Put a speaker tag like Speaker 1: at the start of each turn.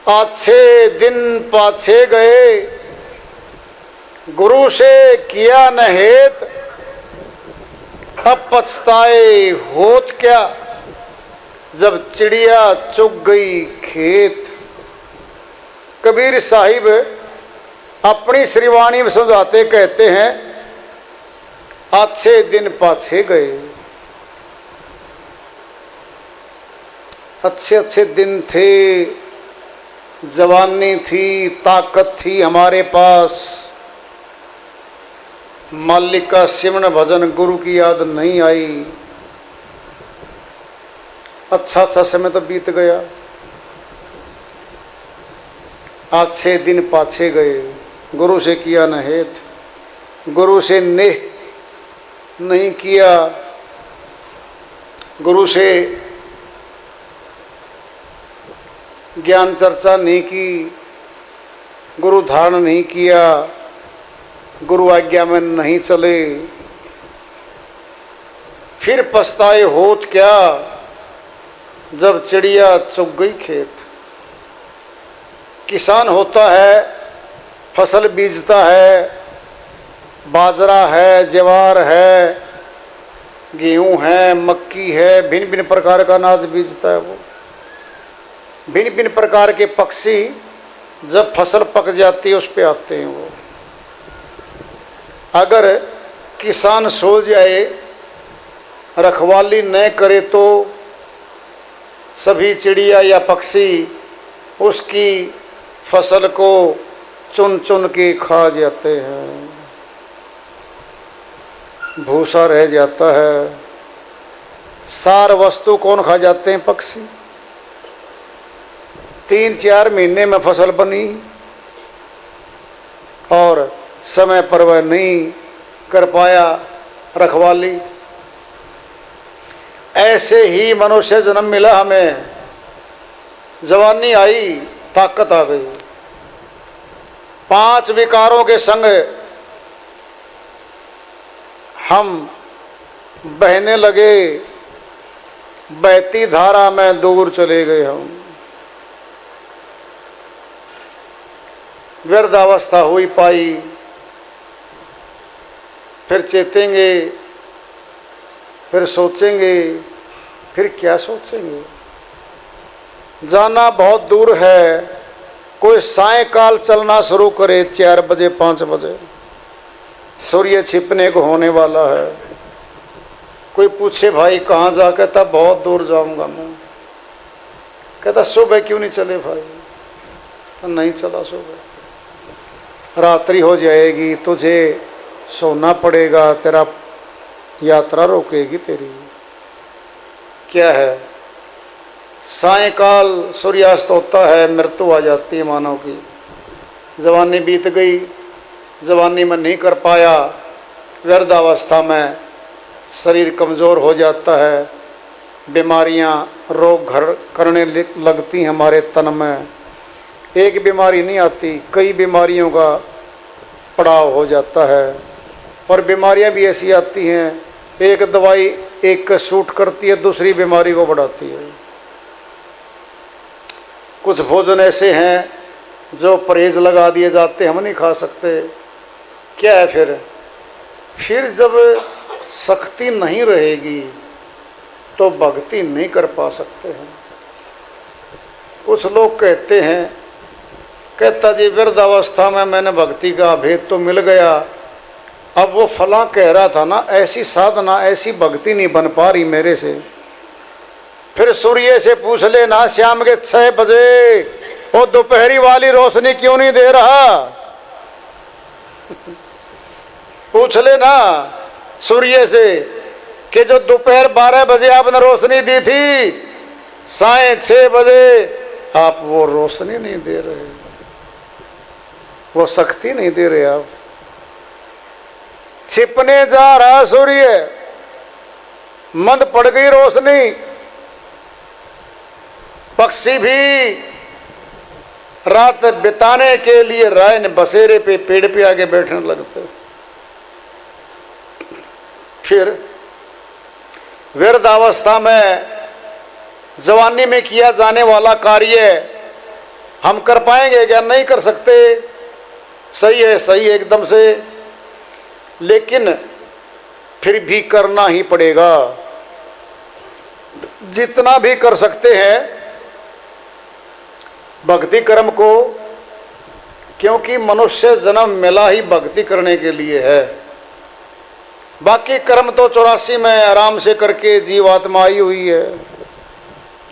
Speaker 1: अच्छे दिन पाछे गए, गुरु से किया न हेत, अब पछताए होत क्या, जब चिड़िया चुग गई खेत। कबीर साहिब अपनी श्रीवाणी में समझाते कहते हैं, अच्छे दिन पाछे गए। अच्छे अच्छे दिन थे, जवानी थी, ताकत थी हमारे पास, मालिक का सिमरन भजन गुरु की याद नहीं आई। अच्छा अच्छा समय तो बीत गया, अच्छे दिन पाछे गए, गुरु से किया न हेत, गुरु से नेह नहीं किया, गुरु से ज्ञान चर्चा नहीं की, गुरु धारण नहीं किया, गुरु आज्ञा में नहीं चले, फिर पछताए होत क्या, जब चिड़िया चुग गई खेत। किसान होता है, फसल बीजता है, बाजरा है, ज्वार है, गेहूं है, मक्की है, भिन्न भिन्न प्रकार का अनाज बीजता है। वो भिन्न भिन्न प्रकार के पक्षी जब फसल पक जाती है उस पे आते हैं। वो अगर किसान सो जाए, रखवाली न करे तो सभी चिड़िया या पक्षी उसकी फसल को चुन चुन के खा जाते हैं, भूसा रह जाता है। सार वस्तु कौन खा जाते हैं? पक्षी। 3-4 महीने में फसल बनी और समय पर वह नहीं कर पाया रखवाली। ऐसे ही मनुष्य जन्म मिला हमें, जवानी आई, ताकत आ गई, 5 विकारों के संग हम बहने लगे, बहती धारा में दूर चले गए हम। वृद्धावस्था हुई पाई, फिर चेतेंगे, फिर सोचेंगे, फिर क्या सोचेंगे। जाना बहुत दूर है। कोई सायंकाल चलना शुरू करे 4 बजे 5 बजे, सूर्य छिपने को होने वाला है। कोई पूछे भाई कहाँ जा, कहता बहुत दूर जाऊंगा मैं। कहता सुबह क्यों नहीं चले भाई? तो नहीं चला सुबह, रात्रि हो जाएगी, तुझे सोना पड़ेगा, तेरा यात्रा रोकेगी तेरी। क्या है? सायंकाल सूर्यास्त होता है, मृत्यु आ जाती है मानव की। जवानी बीत गई, जवानी में नहीं कर पाया, वृद्धावस्था में शरीर कमज़ोर हो जाता है, बीमारियां रोग घर करने लगती हैं हमारे तन में। एक बीमारी नहीं आती, कई बीमारियों का पड़ाव हो जाता है। और बीमारियां भी ऐसी आती हैं, एक दवाई एक का सूट करती है, दूसरी बीमारी को बढ़ाती है। कुछ भोजन ऐसे हैं जो परहेज लगा दिए जाते, हम नहीं खा सकते। क्या है फिर जब शक्ति नहीं रहेगी तो भक्ति नहीं कर पा सकते हैं। कुछ लोग कहते हैं, कहता जी वृद्धावस्था में मैंने भक्ति का भेद तो मिल गया, अब वो फलां कह रहा था ना, ऐसी साधना ऐसी भक्ति नहीं बन पा रही मेरे से। फिर सूर्य से पूछ लेना, शाम के 6 बजे वो दोपहरी वाली रोशनी क्यों नहीं दे रहा? पूछ लेना सूर्य से कि जो दोपहर 12 बजे आपने रोशनी दी थी, साय 6 बजे आप वो रोशनी नहीं दे रहे, वो शक्ति नहीं दे रहे। आप छिपने जा रहा सूर्य, मंद पड़ गई रोशनी, पक्षी भी रात बिताने के लिए राय ने बसेरे पे पेड़ पे आके बैठने लगते। फिर वृद्धावस्था में जवानी में किया जाने वाला कार्य हम कर पाएंगे क्या? नहीं कर सकते। सही है एकदम से, लेकिन फिर भी करना ही पड़ेगा जितना भी कर सकते हैं भक्ति कर्म को, क्योंकि मनुष्य जन्म मिला ही भक्ति करने के लिए है। बाकी कर्म तो 84 में आराम से करके जीवात्मा आई हुई है।